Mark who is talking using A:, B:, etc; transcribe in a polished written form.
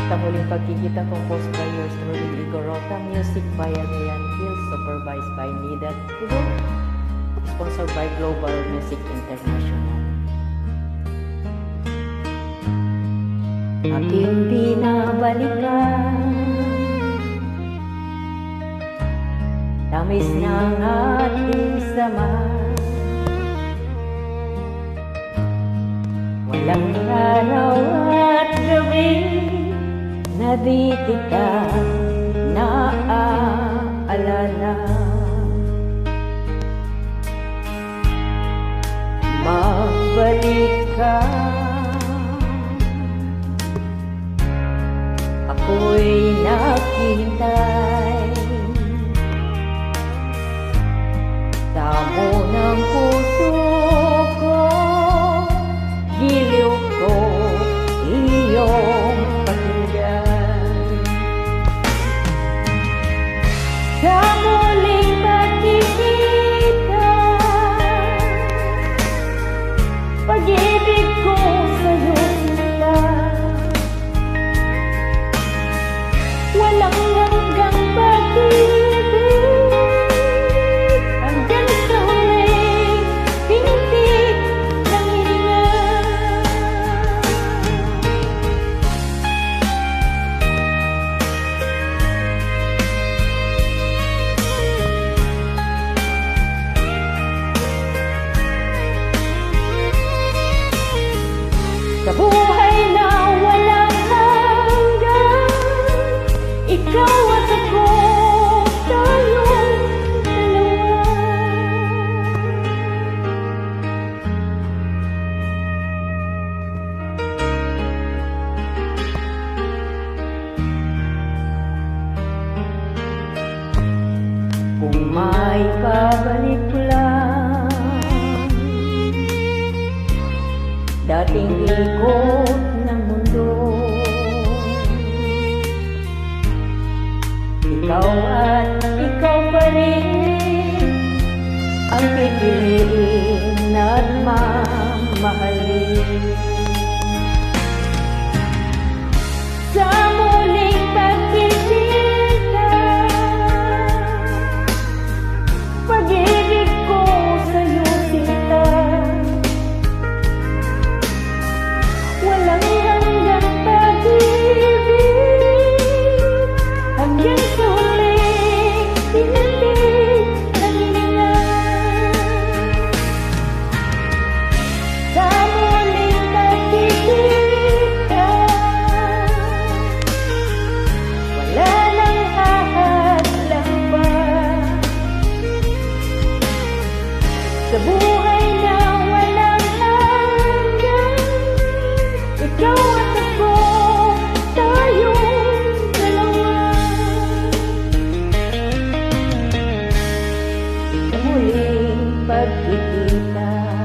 A: Sa muling pagkikita composed by yours truly, Igor Rota, music by Adrian Hill, supervised by Nida Kubo, sponsored by Global Music International. Aking binabalikan, tamis ng ating sama, walang araw at gabi na di kita naaalala. Magbalik ka, ako'y naghihintay. Damo ng puso ko, giliw ko, iyong pakinggan. Sa muling pagkikita, pag-ibig ko sa'yo sila, walang hanggang pag-ibig, hanggang sa huling pintig ng hininga. Sa buhay na walang hanggan, ikaw at ako, tayong dalawa. Kung may pabalik ko lang dating ikot ng mundo, ikaw at ikaw pa rin ang pipiliin at mamahalin. Sa muling pagkikita, pag-ibig ko sa'yo sinta, walang hanggang pag-ibig, hanggang sa huling pintig ng hininga. Sa muling pagkikita, wala nang hahadlang pa. Sa buhay na walang hanggan, ikaw at ako, tayong dalawa. Sa muling pagkikita,